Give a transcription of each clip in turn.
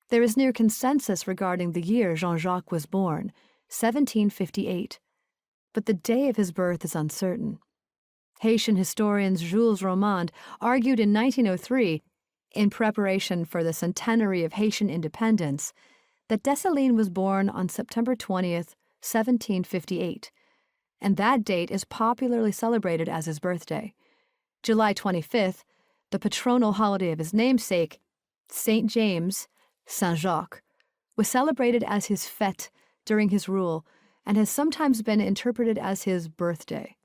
There is near consensus regarding the year Jean-Jacques was born, 1758, but the day of his birth is uncertain. Haitian historian Jules Romand argued in 1903, in preparation for the centenary of Haitian independence, that Dessalines was born on September 20th, 1758, and that date is popularly celebrated as his birthday. July 25th, the patronal holiday of his namesake, St. James, Saint-Jacques, was celebrated as his fête during his rule and has sometimes been interpreted as his birthday.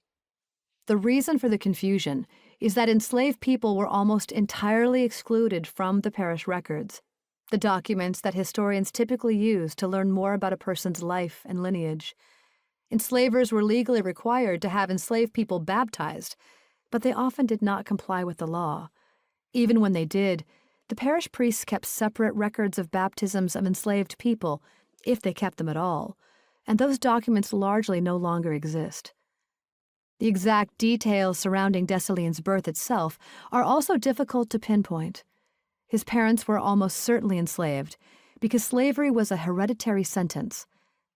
The reason for the confusion is that enslaved people were almost entirely excluded from the parish records, the documents that historians typically use to learn more about a person's life and lineage. Enslavers were legally required to have enslaved people baptized, but they often did not comply with the law. Even when they did, the parish priests kept separate records of baptisms of enslaved people, if they kept them at all, and those documents largely no longer exist. The exact details surrounding Dessalines' birth itself are also difficult to pinpoint. His parents were almost certainly enslaved, because slavery was a hereditary sentence.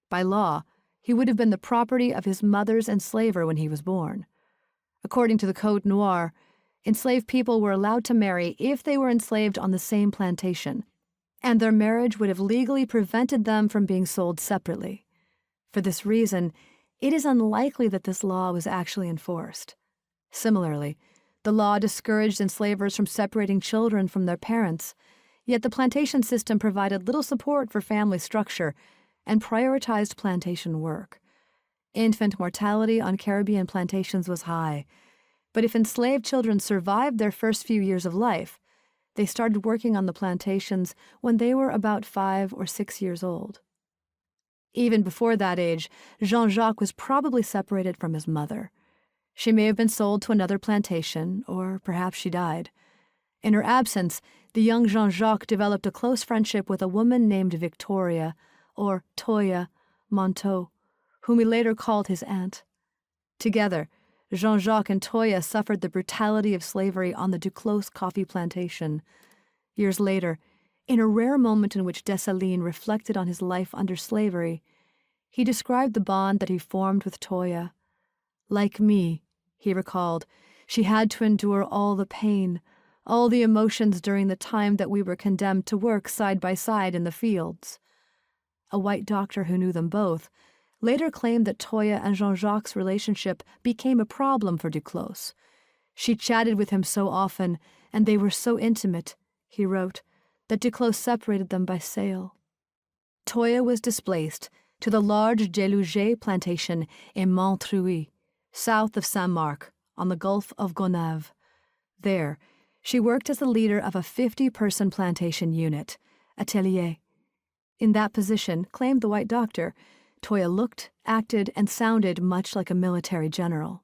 By law, he would have been the property of his mother's enslaver when he was born. According to the Code Noir, enslaved people were allowed to marry if they were enslaved on the same plantation, and their marriage would have legally prevented them from being sold separately. For this reason, it is unlikely that this law was actually enforced. Similarly, the law discouraged enslavers from separating children from their parents, yet the plantation system provided little support for family structure and prioritized plantation work. Infant mortality on Caribbean plantations was high, but if enslaved children survived their first few years of life, they started working on the plantations when they were about 5 or 6 years old. Even before that age, Jean-Jacques was probably separated from his mother. She may have been sold to another plantation, or perhaps she died. In her absence, the young Jean-Jacques developed a close friendship with a woman named Victoria, or Toya, Monteau, whom he later called his aunt. Together, Jean-Jacques and Toya suffered the brutality of slavery on the Duclos coffee plantation. Years later, in a rare moment in which Dessalines reflected on his life under slavery, he described the bond that he formed with Toya. Like me, he recalled, she had to endure all the pain, all the emotions during the time that we were condemned to work side by side in the fields. A white doctor who knew them both later claimed that Toya and Jean-Jacques' relationship became a problem for Duclos. She chatted with him so often, and they were so intimate, he wrote, that Duclos separated them by sail. Toya was displaced to the large Deluge plantation in Montreuil, south of Saint-Marc, on the Gulf of Gonave. There, she worked as the leader of a 50-person plantation unit, Atelier. In that position, claimed the white doctor, Toya looked, acted, and sounded much like a military general.